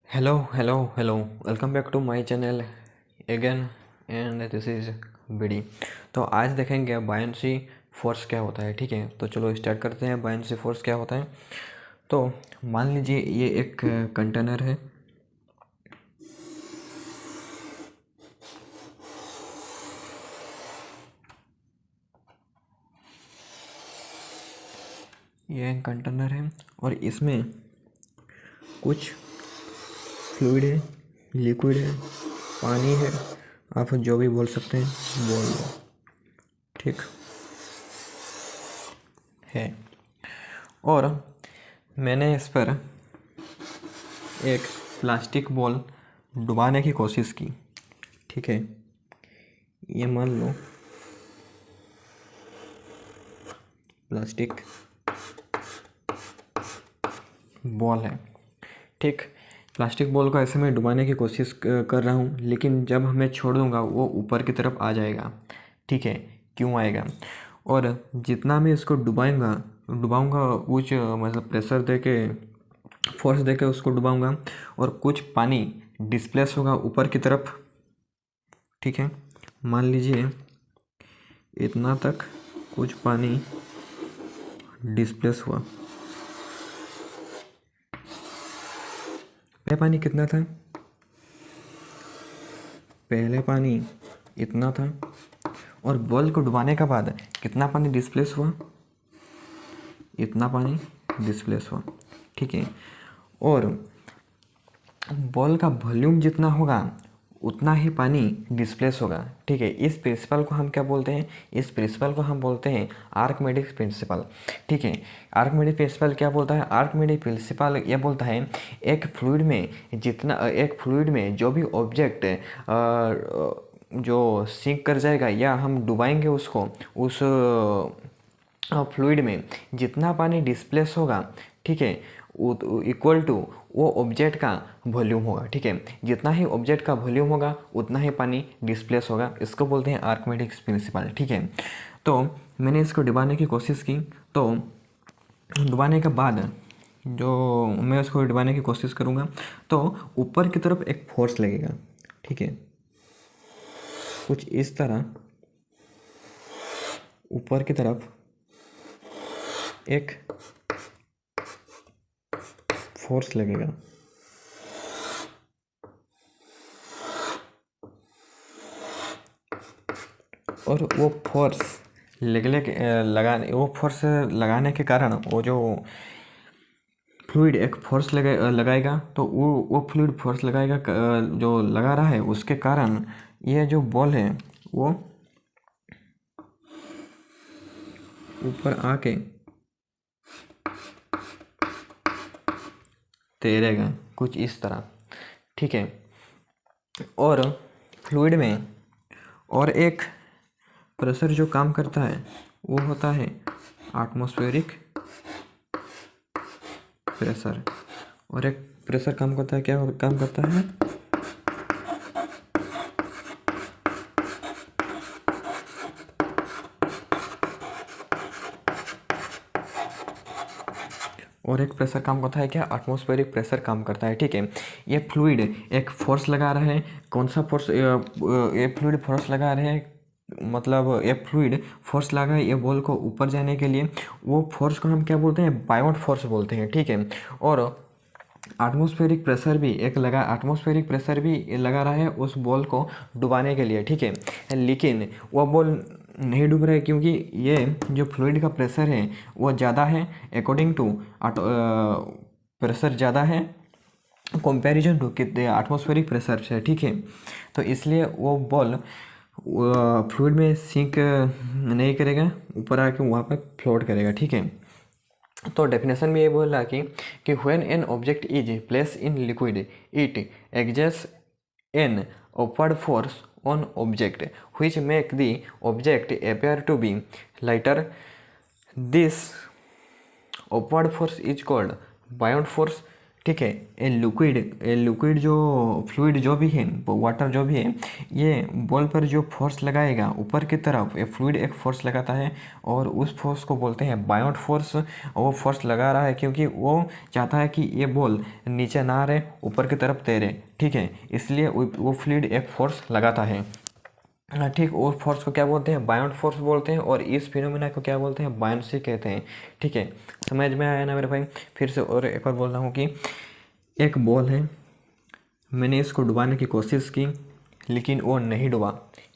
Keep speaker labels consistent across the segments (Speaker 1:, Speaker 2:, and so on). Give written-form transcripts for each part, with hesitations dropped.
Speaker 1: Hello. Welcome back to my channel again and this is BD। तो आज देखेंगे बायनेंसी force क्या होता है। ठीक है, तो चलो स्टार्ट करते हैं। बायनेंसी फोर्स क्या होता है। तो मान लीजिए ये एक कंटेनर है। ये एक कंटेनर है और इसमें कुछ फ्लूइड है, लिक्विड है, पानी है, आप जो भी बोल सकते हैं बोल दो। ठीक है, और मैंने इस पर एक प्लास्टिक बॉल डुबाने की कोशिश की। ठीक है, ये मान लो प्लास्टिक बॉल है। ठीक, प्लास्टिक बॉल को ऐसे मैं डुबाने की कोशिश कर रहा हूँ, लेकिन जब मैं छोड़ दूँगा वो ऊपर की तरफ आ जाएगा। ठीक है, क्यों आएगा? और जितना मैं इसको डुबाऊँगा कुछ मतलब प्रेशर दे के, फोर्स दे के उसको डुबाऊँगा और कुछ पानी डिस्प्लेस होगा ऊपर की तरफ। ठीक है, मान लीजिए इतना तक कुछ पानी डिस्प्लेस हुआ। पहले पानी कितना था? पहले पानी इतना था और बॉल को डुबाने के बाद कितना पानी डिस्प्लेस हुआ? इतना पानी डिस्प्लेस हुआ। ठीक है, और बॉल का वॉल्यूम जितना होगा उतना ही पानी डिस्प्लेस होगा। ठीक है, इस प्रिंसिपल को हम क्या बोलते हैं? इस प्रिंसिपल को हम बोलते हैं आर्किमिडीज प्रिंसिपल। ठीक है, आर्किमिडीज प्रिंसिपल क्या बोलता है? आर्किमिडीज प्रिंसिपल ये बोलता है एक फ्लूइड में जो भी ऑब्जेक्ट जो सिंक कर जाएगा या हम डुबाएंगे उसको, उस फ्लूइड में जितना पानी डिस्प्लेस होगा, ठीक है, इक्वल टू वो ऑब्जेक्ट का वॉल्यूम होगा। ठीक है, जितना ही ऑब्जेक्ट का वॉल्यूम होगा उतना ही पानी डिस्प्लेस होगा। इसको बोलते हैं आर्किमिडीज प्रिंसिपल। ठीक है, तो मैंने इसको डुबाने की कोशिश की, तो डुबाने के बाद जो मैं उसको डुबाने की कोशिश करूँगा तो ऊपर की तरफ एक फोर्स लगेगा। ठीक है, कुछ इस तरह ऊपर की तरफ एक फोर्स लगेगा। और वो फोर्स लगाने के कारण वो जो फ्लूइड एक फोर्स लगाएगा, तो वो फ्लूइड फोर्स लगाएगा जो लगा रहा है, उसके कारण ये जो बॉल है वो ऊपर आके तैरेगा कुछ इस तरह। ठीक है, और फ्लूइड में और एक प्रेशर जो काम करता है वो होता है एटमॉस्फेरिक प्रेशर। और एक प्रेशर काम करता है, क्या काम करता है? और एक प्रेशर काम करता है क्या? एटमॉस्फेरिक प्रेशर काम करता है। ठीक है, ये फ्लूइड एक फोर्स लगा रहा है। कौन सा फोर्स? ये फ्लूइड फोर्स लगा रहे हैं, मतलब ये फ्लूइड फोर्स लगा है ये बॉल को ऊपर जाने के लिए। वो फोर्स को हम क्या बोलते हैं? बायोट फोर्स बोलते हैं। ठीक है, और एटमॉस्फेरिक प्रेशर भी लगा रहा है उस बॉल को डुबाने के लिए। ठीक है, लेकिन वो बॉल नहीं डूब रहा है क्योंकि ये जो फ्लूइड का प्रेशर है वो ज़्यादा है, अकॉर्डिंग टू प्रेशर ज़्यादा है कंपैरिजन टू कितने एटमॉस्फेरिक प्रेशर से। ठीक है, तो इसलिए वो बॉल फ्लूइड में सिंक नहीं करेगा, ऊपर आके वहाँ पर फ्लोट करेगा। ठीक है, तो डेफिनेशन में ये बोल रहा कि when an object is place in liquid it exerts an upward force on object which make the object appear to be lighter. This upward force is called buoyant force ठीक है। ए लिक्विड जो fluid जो भी है, water जो भी है, ये बॉल पर जो फोर्स लगाएगा ऊपर की तरफ, ये फ्लूइड एक फोर्स लगाता है और उस फोर्स को बोलते हैं बायोट फोर्स। वो फोर्स लगा रहा है क्योंकि वो चाहता है कि ये बॉल नीचे ना रहे, ऊपर की तरफ तैरे। ठीक है, इसलिए वो फ्लूइड एक फोर्स लगाता है। हाँ ठीक, और फोर्स को क्या बोलते हैं? बायोट फोर्स बोलते हैं, और इस फिनोमेना को क्या बोलते हैं? बायोंसी कहते हैं। ठीक है, समझ में आया ना मेरे भाई? फिर से और एक बार बोल रहा हूँ कि एक बॉल है, मैंने इसको डुबाने की कोशिश की लेकिन वो नहीं डुबा,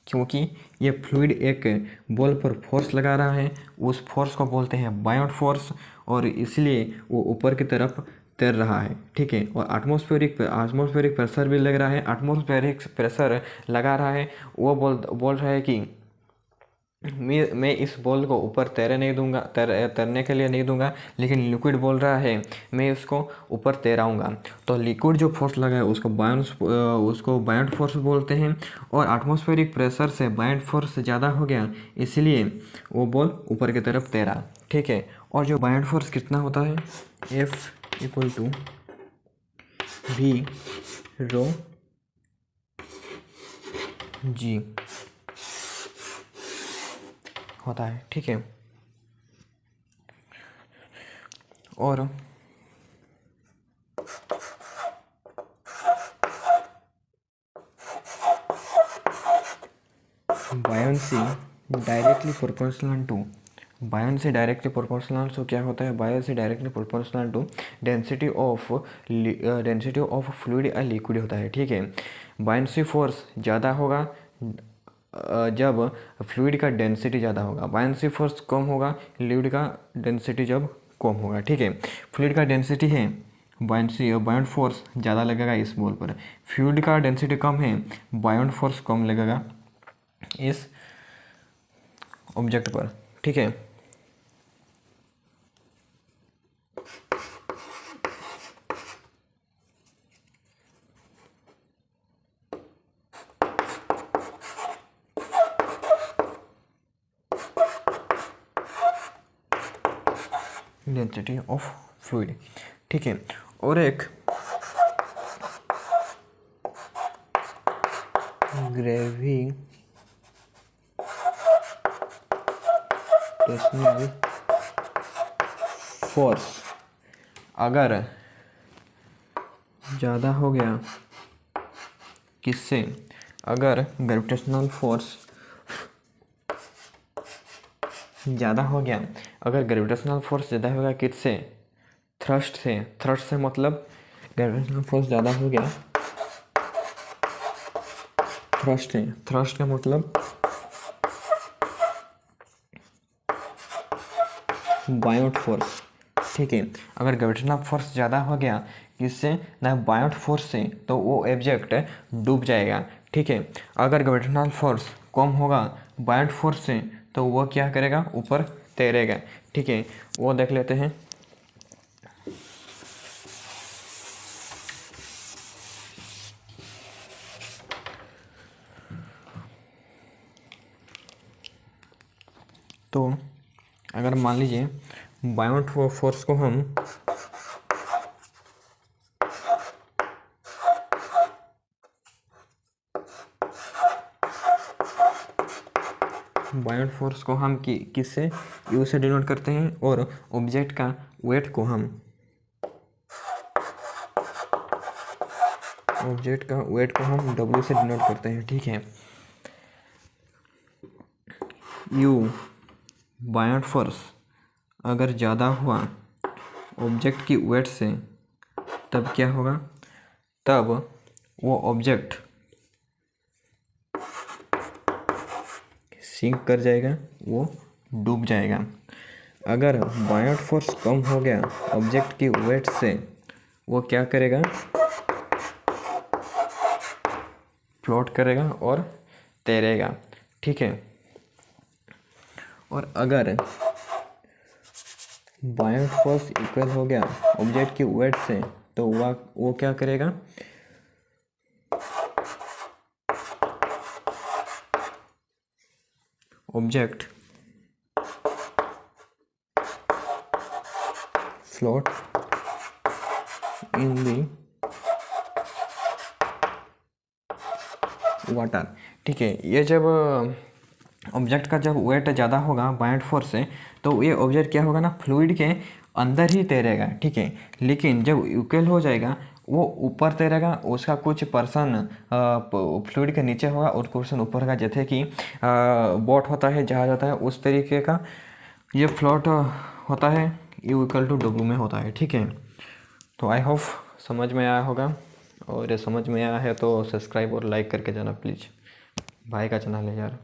Speaker 1: क्योंकि ये फ्लूइड एक बॉल पर फोर्स लगा रहा है। उस फोर्स को बोलते हैं बायोट फोर्स, और इसलिए वो ऊपर की तरफ तैर रहा है। ठीक है, और एटमॉस्फेरिक प्रेशर भी लग रहा है। एटमॉस्फेरिक प्रेशर लगा रहा है, वो बोल रहा है कि मैं इस बॉल को ऊपर तैरने के लिए नहीं दूंगा, लेकिन लिक्विड बोल रहा है मैं इसको ऊपर तैराऊंगा। तो लिक्विड जो फोर्स लगा है उसको बायोट फोर्स बोलते हैं, और एटमॉस्फेरिक प्रेशर से बायोट फोर्स ज़्यादा हो गया, इसलिए वो बॉल ऊपर की तरफ तैरा। ठीक है, और जो बायोट फोर्स कितना होता है? F = V ρ G होता है। ठीक है, और बायोंसी डायरेक्टली प्रोपोर्शनल टू क्या होता है? Buoyancy directly proportional to density of fluid या लिक्विड होता है। ठीक है, बायोंसी फोर्स ज़्यादा होगा जब फ्लूइड का डेंसिटी ज़्यादा होगा, बायोंसी फोर्स कम होगा लिक्विड का डेंसिटी जब कम होगा। ठीक है, फ्लूइड का डेंसिटी है, बायोट फोर्स ज़्यादा लगेगा इस बॉल पर। फ्लूइड का डेंसिटी कम है, बायोट फोर्स कम लगेगा इस ऑब्जेक्ट पर। ठीक है, डेंसिटी ऑफ फ्लूइड। ठीक है, और एक ग्रेविटेशनल फोर्स अगर ज़्यादा हो गया, किससे? अगर ग्रेविटेशनल फोर्स ज़्यादा हो गया, अगर ग्रेविटेशनल फोर्स ज़्यादा होगा किससे? थ्रस्ट से। थ्रस्ट से मतलब ग्रेविटेशनल फोर्स ज़्यादा हो गया थ्रस्ट से। थ्रस्ट का मतलब बायोट फोर्स। ठीक है, अगर ग्रेविटेशनल फोर्स ज़्यादा हो गया किससे? ना बायोट फोर्स से, तो वो ऑब्जेक्ट डूब जाएगा। ठीक है, अगर ग्रेविटेशनल फोर्स कम होगा बायोट फोर्स से, तो वो क्या करेगा? ऊपर तैरेगा। ठीक है, वो देख लेते हैं। तो अगर मान लीजिए बायोट फोर्स को हम किससे? यू से डिनोट करते हैं, और ऑब्जेक्ट का वेट को हम डब्ल्यू से डिनोट करते हैं। ठीक है, यू बायोट फोर्स अगर ज़्यादा हुआ ऑब्जेक्ट की वेट से, तब क्या होगा? तब वो ऑब्जेक्ट सिंक कर जाएगा, वो डूब जाएगा। अगर बायोट फोर्स कम हो गया ऑब्जेक्ट की वेट से, वो क्या करेगा? फ्लोट करेगा और तैरेगा। ठीक है, और अगर बायोट फोर्स इक्वल हो गया ऑब्जेक्ट की वेट से, तो वो क्या करेगा? Object float in the water. ठीक है, ये जब ऑब्जेक्ट का जब वेट ज़्यादा होगा बायंट फोर्स से, तो ये ऑब्जेक्ट क्या होगा ना, फ्लूइड के अंदर ही तैरेगा। ठीक है, लेकिन जब इक्वल हो जाएगा वो ऊपर तैरेगा, उसका कुछ पर्सन फ्लूइड के नीचे होगा और पर्सन ऊपर होगा। जैसे कि बोट होता है, जहाज होता है, उस तरीके का ये फ्लोट होता है, यू इक्वल टू डब्ल्यू में होता है। ठीक है, तो आई होप समझ में आया होगा, और ये समझ में आया है तो सब्सक्राइब और लाइक करके जाना प्लीज़। भाई का चैनल है यार।